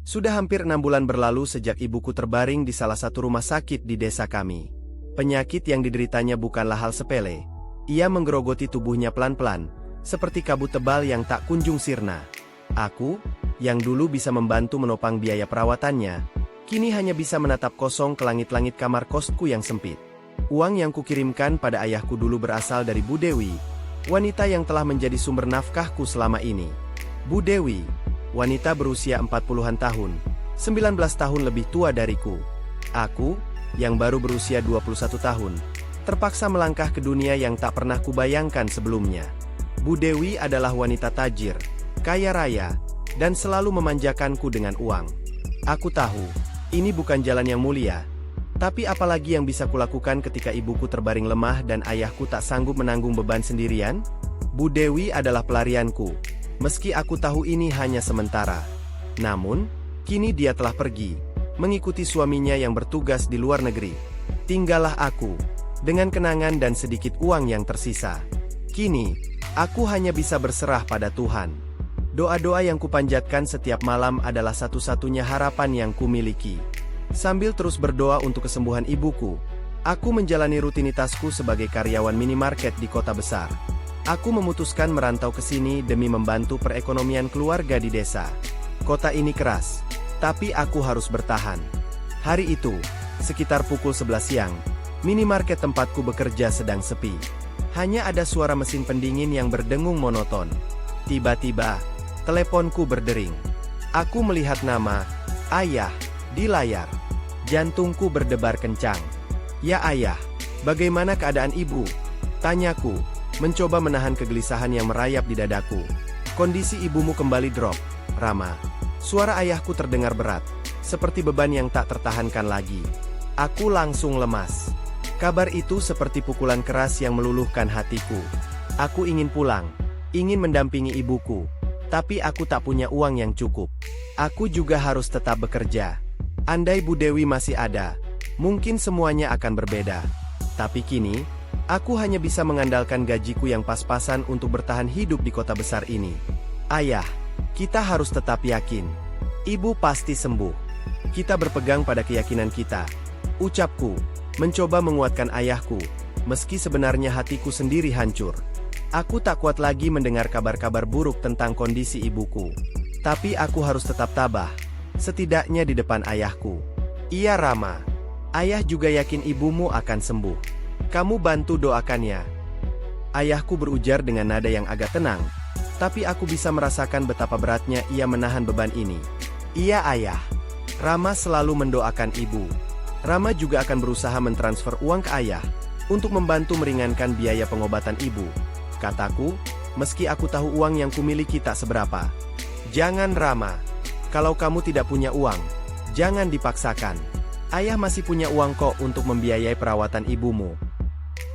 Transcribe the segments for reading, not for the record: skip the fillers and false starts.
Sudah hampir 6 bulan berlalu sejak ibuku terbaring di salah satu rumah sakit di desa kami. Penyakit yang dideritanya bukanlah hal sepele. Ia menggerogoti tubuhnya pelan-pelan, seperti kabut tebal yang tak kunjung sirna. Aku, yang dulu bisa membantu menopang biaya perawatannya, kini hanya bisa menatap kosong ke langit-langit kamar kosku yang sempit. Uang yang kukirimkan pada ayahku dulu berasal dari Bu Dewi, wanita yang telah menjadi sumber nafkahku selama ini. Bu Dewi, wanita berusia 40-an tahun, 19 tahun lebih tua dariku. Aku, yang baru berusia 21 tahun, terpaksa melangkah ke dunia yang tak pernah kubayangkan sebelumnya. Bu Dewi adalah wanita tajir, kaya raya, dan selalu memanjakanku dengan uang. Aku tahu, ini bukan jalan yang mulia, tapi apalagi yang bisa kulakukan ketika ibuku terbaring lemah dan ayahku tak sanggup menanggung beban sendirian? Bu Dewi adalah pelarianku, meski aku tahu ini hanya sementara. Namun, kini dia telah pergi, mengikuti suaminya yang bertugas di luar negeri. Tinggallah aku, dengan kenangan dan sedikit uang yang tersisa. Kini, aku hanya bisa berserah pada Tuhan. Doa-doa yang kupanjatkan setiap malam adalah satu-satunya harapan yang kumiliki. Sambil terus berdoa untuk kesembuhan ibuku, aku menjalani rutinitasku sebagai karyawan minimarket di kota besar. Aku memutuskan merantau ke sini demi membantu perekonomian keluarga di desa. Kota ini keras, tapi aku harus bertahan. Hari itu, sekitar pukul 11 siang, minimarket tempatku bekerja sedang sepi. Hanya ada suara mesin pendingin yang berdengung monoton. Tiba-tiba, teleponku berdering. Aku melihat nama Ayah di layar. Jantungku berdebar kencang. Ya ayah, bagaimana keadaan ibu? Tanyaku, mencoba menahan kegelisahan yang merayap di dadaku. Kondisi ibumu kembali drop, Rama. Suara ayahku terdengar berat, seperti beban yang tak tertahankan lagi. Aku langsung lemas. Kabar itu seperti pukulan keras yang meluluhkan hatiku. Aku ingin pulang, ingin mendampingi ibuku, tapi aku tak punya uang yang cukup. Aku juga harus tetap bekerja. Andai Bu Dewi masih ada, mungkin semuanya akan berbeda. Tapi kini, aku hanya bisa mengandalkan gajiku yang pas-pasan untuk bertahan hidup di kota besar ini. Ayah, kita harus tetap yakin. Ibu pasti sembuh. Kita berpegang pada keyakinan kita. Ucapku, mencoba menguatkan ayahku, meski sebenarnya hatiku sendiri hancur. Aku tak kuat lagi mendengar kabar-kabar buruk tentang kondisi ibuku. Tapi aku harus tetap tabah. Setidaknya di depan ayahku. Iya Rama, ayah juga yakin ibumu akan sembuh. Kamu bantu doakannya. Ayahku berujar dengan nada yang agak tenang, tapi aku bisa merasakan betapa beratnya ia menahan beban ini. Iya ayah, Rama selalu mendoakan ibu. Rama juga akan berusaha mentransfer uang ke ayah, untuk membantu meringankan biaya pengobatan ibu. Kataku, meski aku tahu uang yang kumiliki tak seberapa. Jangan Rama. Kalau kamu tidak punya uang, jangan dipaksakan. Ayah masih punya uang kok untuk membiayai perawatan ibumu.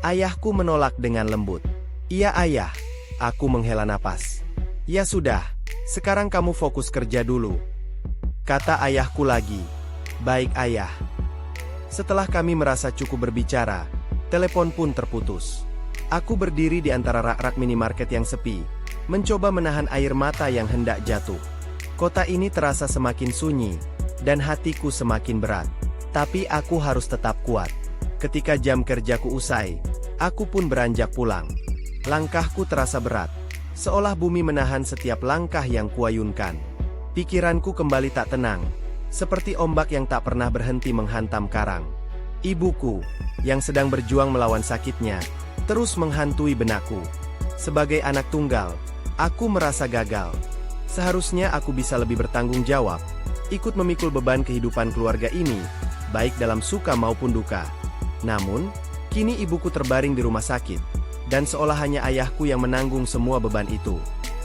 Ayahku menolak dengan lembut. Iya ayah, aku menghela napas. Ya sudah, sekarang kamu fokus kerja dulu. Kata ayahku lagi. Baik ayah. Setelah kami merasa cukup berbicara, telepon pun terputus. Aku berdiri di antara rak-rak minimarket yang sepi, mencoba menahan air mata yang hendak jatuh. Kota ini terasa semakin sunyi, dan hatiku semakin berat. Tapi aku harus tetap kuat. Ketika jam kerjaku usai, aku pun beranjak pulang. Langkahku terasa berat, seolah bumi menahan setiap langkah yang kuayunkan. Pikiranku kembali tak tenang, seperti ombak yang tak pernah berhenti menghantam karang. Ibuku, yang sedang berjuang melawan sakitnya, terus menghantui benakku. Sebagai anak tunggal, aku merasa gagal. Seharusnya aku bisa lebih bertanggung jawab, ikut memikul beban kehidupan keluarga ini, baik dalam suka maupun duka. Namun, kini ibuku terbaring di rumah sakit, dan seolah hanya ayahku yang menanggung semua beban itu.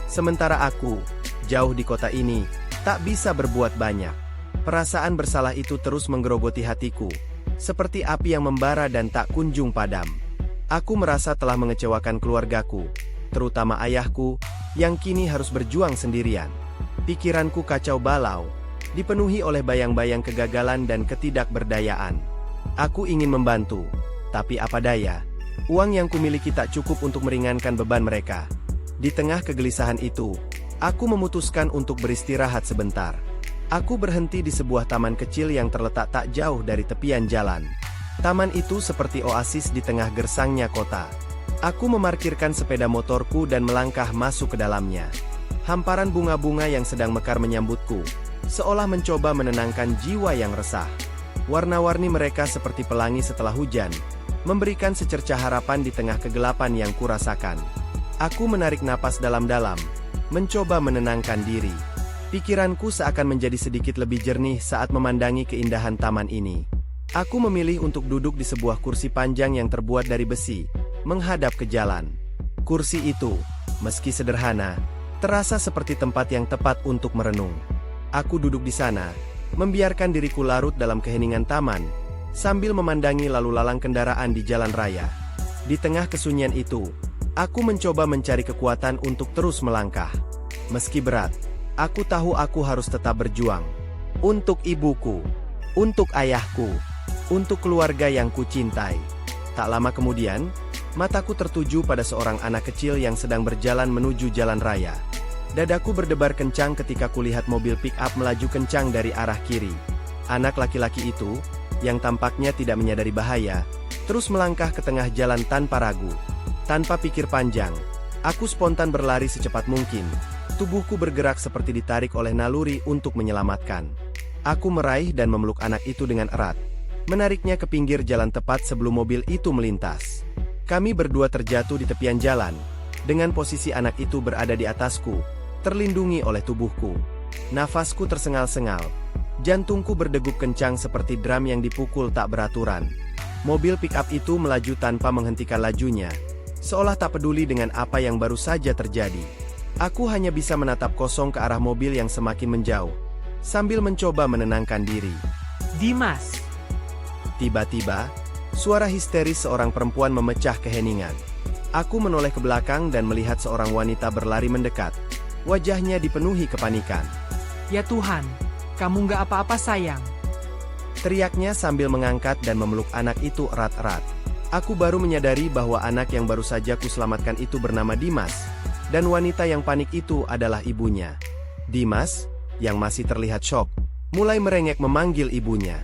Sementara aku, jauh di kota ini, tak bisa berbuat banyak. Perasaan bersalah itu terus menggerogoti hatiku, seperti api yang membara dan tak kunjung padam. Aku merasa telah mengecewakan keluargaku, terutama ayahku, yang kini harus berjuang sendirian. Pikiranku kacau balau, dipenuhi oleh bayang-bayang kegagalan dan ketidakberdayaan. Aku ingin membantu, tapi apa daya, uang yang kumiliki tak cukup untuk meringankan beban mereka. Di tengah kegelisahan itu, aku memutuskan untuk beristirahat sebentar. Aku berhenti di sebuah taman kecil yang terletak tak jauh dari tepian jalan. Taman itu seperti oasis di tengah gersangnya kota. Aku memarkirkan sepeda motorku dan melangkah masuk ke dalamnya. Hamparan bunga-bunga yang sedang mekar menyambutku, seolah mencoba menenangkan jiwa yang resah. Warna-warni mereka seperti pelangi setelah hujan, memberikan secercah harapan di tengah kegelapan yang kurasakan. Aku menarik napas dalam-dalam, mencoba menenangkan diri. Pikiranku seakan menjadi sedikit lebih jernih saat memandangi keindahan taman ini. Aku memilih untuk duduk di sebuah kursi panjang yang terbuat dari besi, menghadap ke jalan. Kursi itu, meski sederhana, terasa seperti tempat yang tepat untuk merenung. Aku duduk di sana, membiarkan diriku larut dalam keheningan taman, sambil memandangi lalu lalang kendaraan di jalan raya. Di tengah kesunyian itu, aku mencoba mencari kekuatan untuk terus melangkah. Meski berat, aku tahu aku harus tetap berjuang. Untuk ibuku, untuk ayahku, untuk keluarga yang kucintai. Tak lama kemudian, mataku tertuju pada seorang anak kecil yang sedang berjalan menuju jalan raya. Dadaku berdebar kencang ketika kulihat mobil pick-up melaju kencang dari arah kiri. Anak laki-laki itu, yang tampaknya tidak menyadari bahaya, terus melangkah ke tengah jalan tanpa ragu. Tanpa pikir panjang, aku spontan berlari secepat mungkin. Tubuhku bergerak seperti ditarik oleh naluri untuk menyelamatkan. Aku meraih dan memeluk anak itu dengan erat, menariknya ke pinggir jalan tepat sebelum mobil itu melintas. Kami berdua terjatuh di tepian jalan, dengan posisi anak itu berada di atasku, terlindungi oleh tubuhku. Nafasku tersengal-sengal, jantungku berdegup kencang seperti drum yang dipukul tak beraturan. Mobil pick-up itu melaju tanpa menghentikan lajunya, seolah tak peduli dengan apa yang baru saja terjadi. Aku hanya bisa menatap kosong ke arah mobil yang semakin menjauh, sambil mencoba menenangkan diri. Dimas! Tiba-tiba, suara histeris seorang perempuan memecah keheningan. Aku menoleh ke belakang dan melihat seorang wanita berlari mendekat. Wajahnya dipenuhi kepanikan. Ya Tuhan, kamu nggak apa-apa sayang. Teriaknya sambil mengangkat dan memeluk anak itu erat-erat. Aku baru menyadari bahwa anak yang baru saja kuselamatkan itu bernama Dimas, dan wanita yang panik itu adalah ibunya. Dimas, yang masih terlihat syok, mulai merengek memanggil ibunya.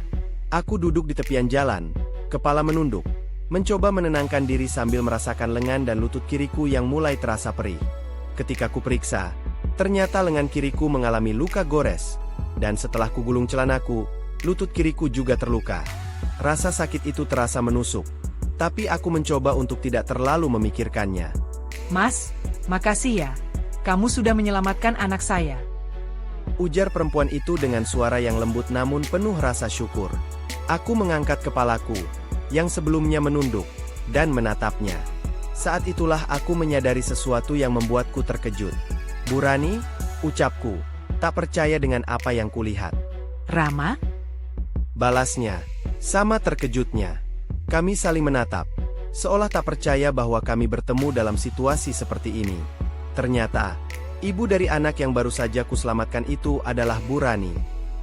Aku duduk di tepian jalan, kepala menunduk, mencoba menenangkan diri sambil merasakan lengan dan lutut kiriku yang mulai terasa perih. Ketika kuperiksa, ternyata lengan kiriku mengalami luka gores, dan setelah kugulung celanaku, lutut kiriku juga terluka. Rasa sakit itu terasa menusuk, tapi aku mencoba untuk tidak terlalu memikirkannya. Mas, makasih ya. Kamu sudah menyelamatkan anak saya. Ujar perempuan itu dengan suara yang lembut namun penuh rasa syukur. Aku mengangkat kepalaku, yang sebelumnya menunduk, dan menatapnya. Saat itulah aku menyadari sesuatu yang membuatku terkejut. "Burani," ucapku, tak percaya dengan apa yang kulihat. Rama? Balasnya, sama terkejutnya. Kami saling menatap, seolah tak percaya bahwa kami bertemu dalam situasi seperti ini. Ternyata, ibu dari anak yang baru saja kuselamatkan itu adalah Burani.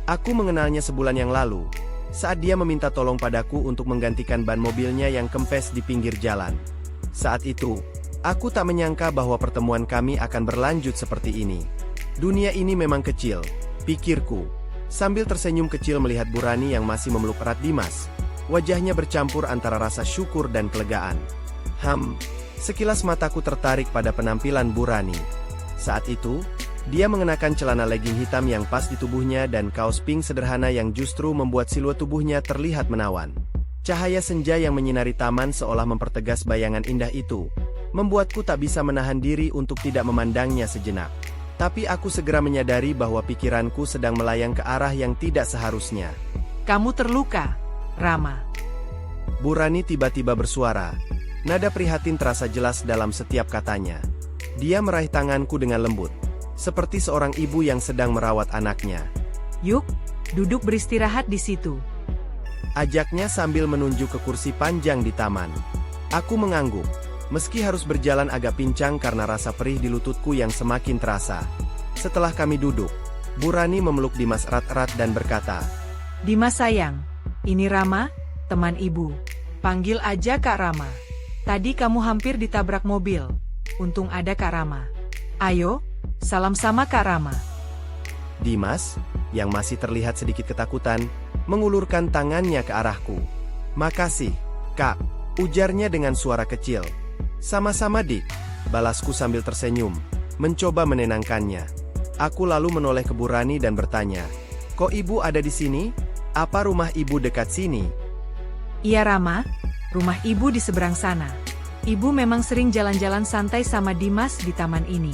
Aku mengenalnya sebulan yang lalu, saat dia meminta tolong padaku untuk menggantikan ban mobilnya yang kempes di pinggir jalan. Saat itu, aku tak menyangka bahwa pertemuan kami akan berlanjut seperti ini. Dunia ini memang kecil, pikirku, sambil tersenyum kecil melihat Burani yang masih memeluk erat Dimas. Wajahnya bercampur antara rasa syukur dan kelegaan. Sekilas mataku tertarik pada penampilan Burani. Saat itu, dia mengenakan celana legging hitam yang pas di tubuhnya dan kaos pink sederhana yang justru membuat siluet tubuhnya terlihat menawan. Cahaya senja yang menyinari taman seolah mempertegas bayangan indah itu, membuatku tak bisa menahan diri untuk tidak memandangnya sejenak. Tapi aku segera menyadari bahwa pikiranku sedang melayang ke arah yang tidak seharusnya. Kamu terluka, Rama. Burani tiba-tiba bersuara. Nada prihatin terasa jelas dalam setiap katanya. Dia meraih tanganku dengan lembut, seperti seorang ibu yang sedang merawat anaknya. Yuk, duduk beristirahat di situ. Ajaknya sambil menunjuk ke kursi panjang di taman. Aku mengangguk, meski harus berjalan agak pincang karena rasa perih di lututku yang semakin terasa. Setelah kami duduk, Burani memeluk Dimas erat-erat dan berkata, Dimas sayang, ini Rama, teman ibu. Panggil aja Kak Rama. Tadi kamu hampir ditabrak mobil. Untung ada Kak Rama. Ayo, salam sama Kak Rama. Dimas, yang masih terlihat sedikit ketakutan, mengulurkan tangannya ke arahku. "Makasih, Kak," ujarnya dengan suara kecil. "Sama-sama, Dik," balasku sambil tersenyum, mencoba menenangkannya. Aku lalu menoleh ke Bu Rani dan bertanya, "Kok Ibu ada di sini? Apa rumah Ibu dekat sini?" Iya Rama, rumah ibu di seberang sana. Ibu memang sering jalan-jalan santai sama Dimas di taman ini.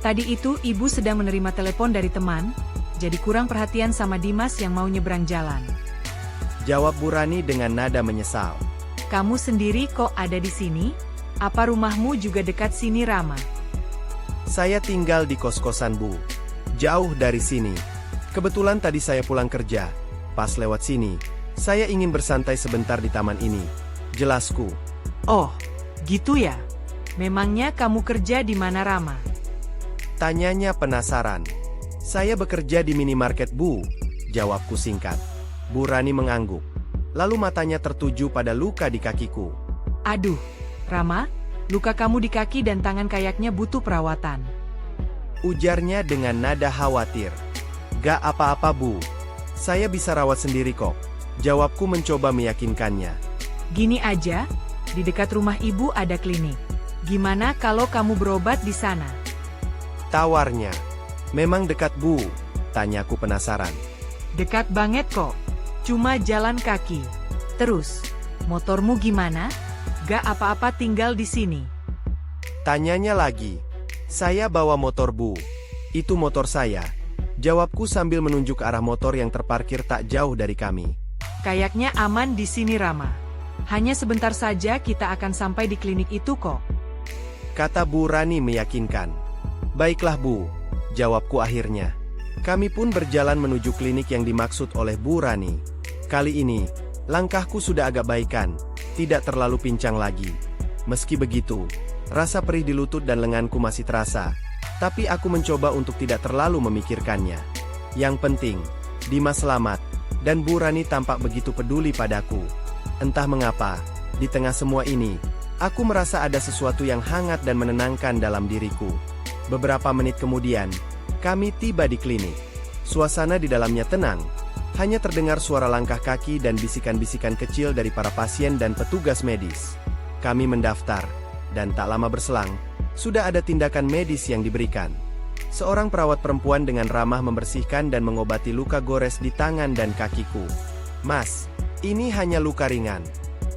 Tadi itu ibu sedang menerima telepon dari teman, jadi kurang perhatian sama Dimas yang mau nyebrang jalan. Jawab Bu Rani dengan nada menyesal. Kamu sendiri kok ada di sini? Apa rumahmu juga dekat sini Rama? "Saya tinggal di kos-kosan, Bu. Jauh dari sini. Kebetulan tadi saya pulang kerja. Pas lewat sini, saya ingin bersantai sebentar di taman ini," jelasku. Oh, gitu ya? Memangnya kamu kerja di mana Rama? Tanyanya penasaran. "Saya bekerja di minimarket, Bu," jawabku singkat. Bu Rani mengangguk. Lalu matanya tertuju pada luka di kakiku. Aduh, Rama, luka kamu di kaki dan tangan kayaknya butuh perawatan. Ujarnya dengan nada khawatir. "Gak apa-apa, Bu. Saya bisa rawat sendiri kok," jawabku mencoba meyakinkannya. Gini aja, di dekat rumah ibu ada klinik. Gimana kalau kamu berobat di sana? Tawarnya. "Memang dekat, Bu?" tanyaku penasaran. Dekat banget kok, cuma jalan kaki. Terus, motormu gimana? Gak apa-apa tinggal di sini. Tanyanya lagi. "Saya bawa motor, Bu. Itu motor saya," jawabku sambil menunjuk ke arah motor yang terparkir tak jauh dari kami. Kayaknya aman di sini Rama. Hanya sebentar saja kita akan sampai di klinik itu kok. Kata Bu Rani meyakinkan. "Baiklah, Bu," jawabku akhirnya. Kami pun berjalan menuju klinik yang dimaksud oleh Bu Rani. Kali ini, langkahku sudah agak baikan, tidak terlalu pincang lagi. Meski begitu, rasa perih di lutut dan lenganku masih terasa, tapi aku mencoba untuk tidak terlalu memikirkannya. Yang penting, Dimas selamat, dan Bu Rani tampak begitu peduli padaku. Entah mengapa, di tengah semua ini, aku merasa ada sesuatu yang hangat dan menenangkan dalam diriku. Beberapa menit kemudian, kami tiba di klinik. Suasana di dalamnya tenang, hanya terdengar suara langkah kaki dan bisikan-bisikan kecil dari para pasien dan petugas medis. Kami mendaftar, dan tak lama berselang, sudah ada tindakan medis yang diberikan. Seorang perawat perempuan dengan ramah membersihkan dan mengobati luka gores di tangan dan kakiku. "Mas, ini hanya luka ringan.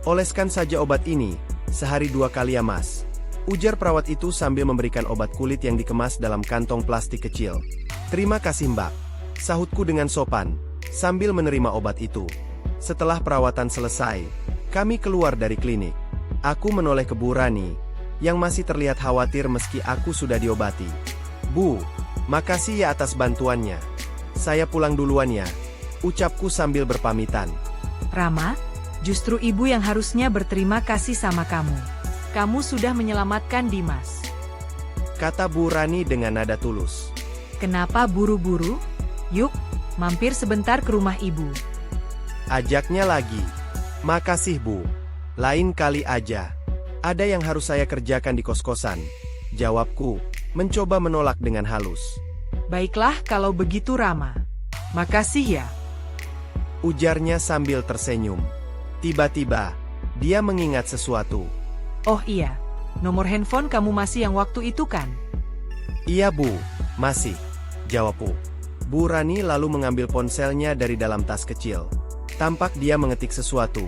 Oleskan saja obat ini, sehari 2 kali ya Mas," ujar perawat itu sambil memberikan obat kulit yang dikemas dalam kantong plastik kecil. "Terima kasih Mbak," sahutku dengan sopan, sambil menerima obat itu. Setelah perawatan selesai, kami keluar dari klinik. Aku menoleh ke Bu Rani, yang masih terlihat khawatir meski aku sudah diobati. "Bu, makasih ya atas bantuannya. Saya pulang duluan ya," ucapku sambil berpamitan. Rama, justru ibu yang harusnya berterima kasih sama kamu. Kamu sudah menyelamatkan Dimas. Kata Bu Rani dengan nada tulus. Kenapa buru-buru? Yuk, mampir sebentar ke rumah ibu. Ajaknya lagi. "Makasih Bu. Lain kali aja. Ada yang harus saya kerjakan di kos-kosan," jawabku, mencoba menolak dengan halus. Baiklah kalau begitu Rama. Makasih ya. Ujarnya sambil tersenyum. Tiba-tiba, dia mengingat sesuatu. Oh iya, nomor handphone kamu masih yang waktu itu kan? "Iya Bu, masih," jawabku. Bu Rani lalu mengambil ponselnya dari dalam tas kecil. Tampak dia mengetik sesuatu,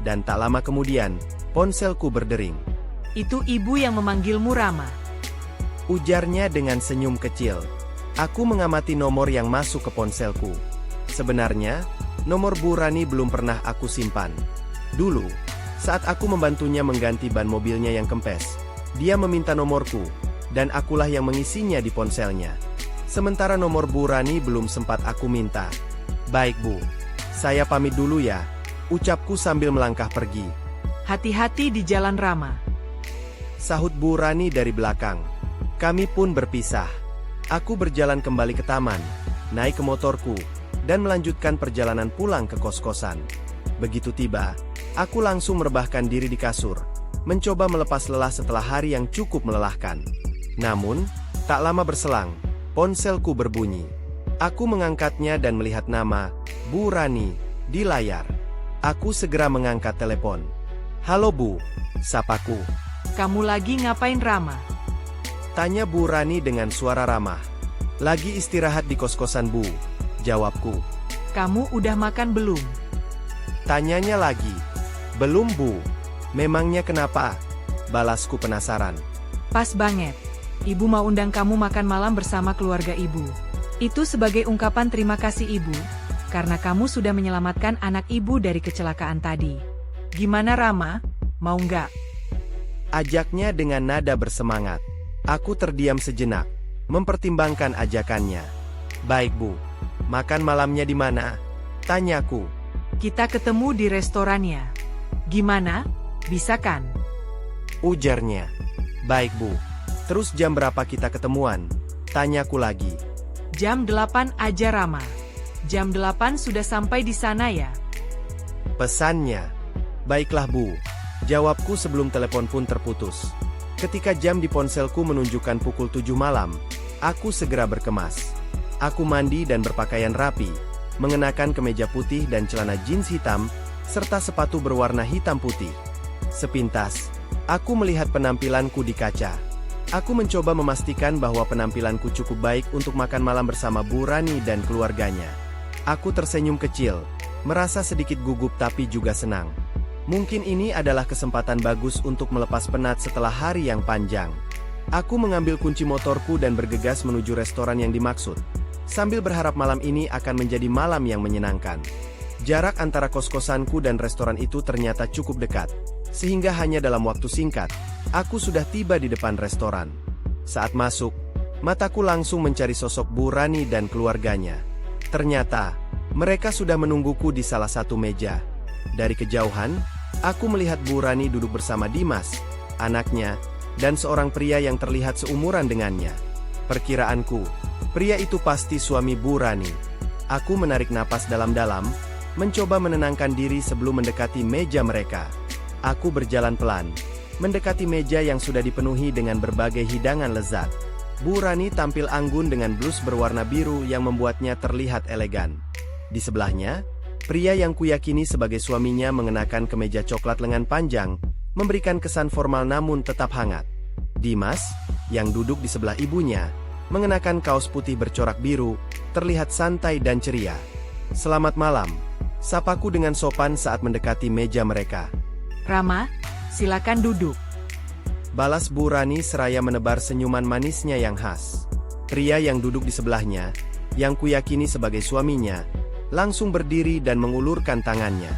dan tak lama kemudian, ponselku berdering. Itu ibu yang memanggilmu Rama. Ujarnya dengan senyum kecil. Aku mengamati nomor yang masuk ke ponselku. Sebenarnya, nomor Bu Rani belum pernah aku simpan. Dulu, saat aku membantunya mengganti ban mobilnya yang kempes, dia meminta nomorku, dan akulah yang mengisinya di ponselnya. Sementara nomor Bu Rani belum sempat aku minta. "Baik Bu, saya pamit dulu ya," ucapku sambil melangkah pergi. Hati-hati di jalan Rama. Sahut Bu Rani dari belakang. Kami pun berpisah. Aku berjalan kembali ke taman, naik ke motorku, dan melanjutkan perjalanan pulang ke kos-kosan. Begitu tiba, aku langsung merebahkan diri di kasur, mencoba melepas lelah setelah hari yang cukup melelahkan. Namun, tak lama berselang, ponselku berbunyi. Aku mengangkatnya dan melihat nama Bu Rani di layar. Aku segera mengangkat telepon. "Halo Bu," sapaku. Kamu lagi ngapain, Rama? Tanya Bu Rani dengan suara ramah. "Lagi istirahat di kos-kosan Bu," jawabku. Kamu udah makan belum? Tanyanya lagi. "Belum Bu." "Memangnya kenapa?" balasku penasaran. Pas banget. Ibu mau undang kamu makan malam bersama keluarga ibu. Itu sebagai ungkapan terima kasih ibu, karena kamu sudah menyelamatkan anak ibu dari kecelakaan tadi. Gimana Rama? Mau nggak? Ajaknya dengan nada bersemangat. Aku terdiam sejenak, mempertimbangkan ajakannya. "Baik Bu, makan malamnya di mana?" tanyaku. Kita ketemu di restorannya. Gimana? Bisa kan? Ujarnya. "Baik Bu, terus jam berapa kita ketemuan?" tanyaku lagi. Jam 8 aja Rama. Jam 8 sudah sampai di sana ya? Pesannya. "Baiklah Bu," jawabku sebelum telepon pun terputus. Ketika jam di ponselku menunjukkan pukul 7 malam, aku segera berkemas. Aku mandi dan berpakaian rapi, mengenakan kemeja putih dan celana jeans hitam, serta sepatu berwarna hitam putih. Sepintas, aku melihat penampilanku di kaca. Aku mencoba memastikan bahwa penampilanku cukup baik untuk makan malam bersama Bu Rani dan keluarganya. Aku tersenyum kecil, merasa sedikit gugup tapi juga senang. Mungkin ini adalah kesempatan bagus untuk melepas penat setelah hari yang panjang. Aku mengambil kunci motorku dan bergegas menuju restoran yang dimaksud, sambil berharap malam ini akan menjadi malam yang menyenangkan. Jarak antara kos-kosanku dan restoran itu ternyata cukup dekat, sehingga hanya dalam waktu singkat, aku sudah tiba di depan restoran. Saat masuk, mataku langsung mencari sosok Bu Rani dan keluarganya. Ternyata, mereka sudah menungguku di salah satu meja. Dari kejauhan, aku melihat Bu Rani duduk bersama Dimas, anaknya, dan seorang pria yang terlihat seumuran dengannya. Perkiraanku, pria itu pasti suami Bu Rani. Aku menarik napas dalam-dalam, mencoba menenangkan diri sebelum mendekati meja mereka. Aku berjalan pelan, mendekati meja yang sudah dipenuhi dengan berbagai hidangan lezat. Bu Rani tampil anggun dengan blus berwarna biru yang membuatnya terlihat elegan. Di sebelahnya, pria yang kuyakini sebagai suaminya mengenakan kemeja coklat lengan panjang, memberikan kesan formal namun tetap hangat. Dimas, yang duduk di sebelah ibunya, mengenakan kaos putih bercorak biru, terlihat santai dan ceria. "Selamat malam," sapaku dengan sopan saat mendekati meja mereka. Rama, silakan duduk. Balas Bu Rani seraya menebar senyuman manisnya yang khas. Pria yang duduk di sebelahnya, yang kuyakini sebagai suaminya, langsung berdiri dan mengulurkan tangannya.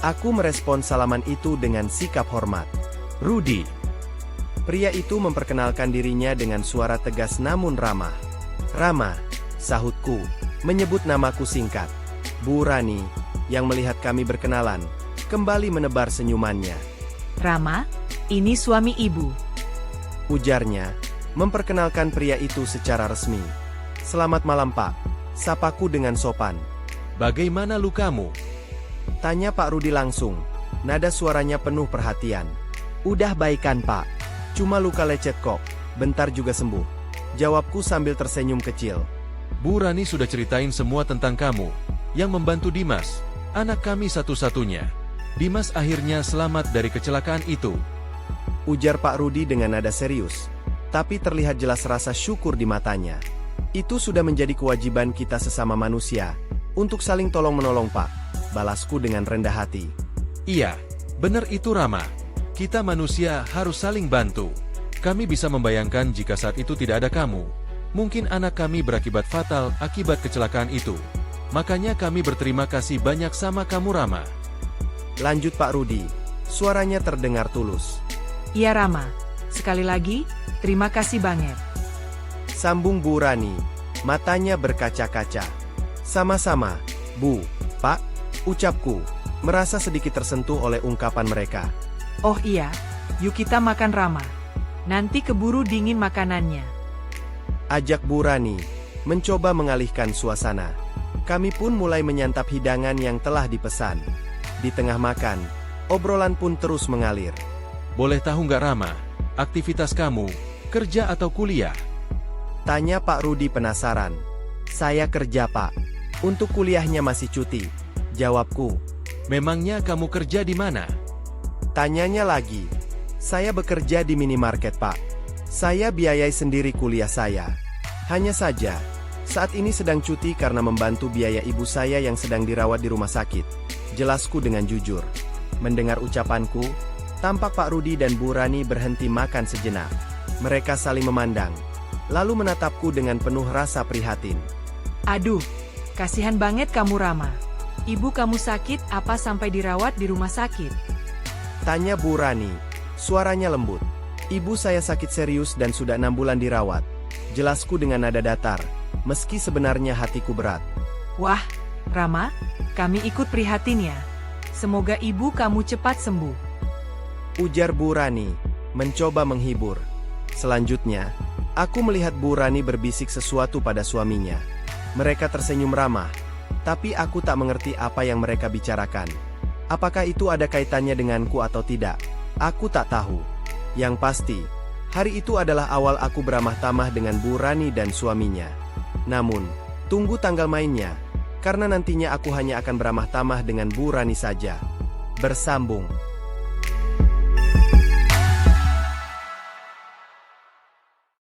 Aku merespon salaman itu dengan sikap hormat. "Rudi." Pria itu memperkenalkan dirinya dengan suara tegas namun ramah. "Rama," sahutku, menyebut namaku singkat. Bu Rani, yang melihat kami berkenalan, kembali menebar senyumannya. Rama, ini suami ibu. Ujarnya, memperkenalkan pria itu secara resmi. "Selamat malam Pak," sapaku dengan sopan. "Bagaimana lukamu?" Tanya Pak Rudi langsung, nada suaranya penuh perhatian. "Udah baikan Pak, cuma luka lecet kok, bentar juga sembuh," jawabku sambil tersenyum kecil. "Bu Rani sudah ceritain semua tentang kamu, yang membantu Dimas, anak kami satu-satunya. Dimas akhirnya selamat dari kecelakaan itu," ujar Pak Rudi dengan nada serius, tapi terlihat jelas rasa syukur di matanya. "Itu sudah menjadi kewajiban kita sesama manusia, untuk saling tolong-menolong Pak," balasku dengan rendah hati. "Iya, benar itu Rama. Kita manusia harus saling bantu. Kami bisa membayangkan jika saat itu tidak ada kamu. Mungkin anak kami berakibat fatal akibat kecelakaan itu. Makanya kami berterima kasih banyak sama kamu Rama," lanjut Pak Rudi. Suaranya terdengar tulus. Iya Rama, sekali lagi, terima kasih banget. Sambung Bu Rani, matanya berkaca-kaca. "Sama-sama, Bu, Pak," ucapku, merasa sedikit tersentuh oleh ungkapan mereka. Oh iya, yuk kita makan Rama. Nanti keburu dingin makanannya. Ajak Bu Rani, mencoba mengalihkan suasana. Kami pun mulai menyantap hidangan yang telah dipesan. Di tengah makan, obrolan pun terus mengalir. "Boleh tahu nggak Rama, aktivitas kamu, kerja atau kuliah?" Tanya Pak Rudi penasaran. Saya kerja, Pak. Untuk kuliahnya masih cuti. Jawabku. Memangnya kamu kerja di mana? Tanyanya lagi. Saya bekerja di minimarket, Pak. Saya biayai sendiri kuliah saya. Hanya saja, saat ini sedang cuti karena membantu biaya ibu saya yang sedang dirawat di rumah sakit. Jelasku dengan jujur. Mendengar ucapanku, tampak Pak Rudi dan Bu Rani berhenti makan sejenak. Mereka saling memandang, lalu menatapku dengan penuh rasa prihatin. Aduh, kasihan banget kamu Rama. Ibu kamu sakit apa sampai dirawat di rumah sakit? Tanya Bu Rani. Suaranya lembut. Ibu saya sakit serius dan sudah 6 bulan dirawat. Jelasku dengan nada datar, meski sebenarnya hatiku berat. Wah, Rama, kami ikut prihatin ya. Semoga ibu kamu cepat sembuh. Ujar Bu Rani, mencoba menghibur. Selanjutnya, aku melihat Bu Rani berbisik sesuatu pada suaminya. Mereka tersenyum ramah, tapi aku tak mengerti apa yang mereka bicarakan. Apakah itu ada kaitannya denganku atau tidak? Aku tak tahu. Yang pasti, hari itu adalah awal aku beramah tamah dengan Bu Rani dan suaminya. Namun, tunggu tanggal mainnya, karena nantinya aku hanya akan beramah tamah dengan Bu Rani saja. Bersambung.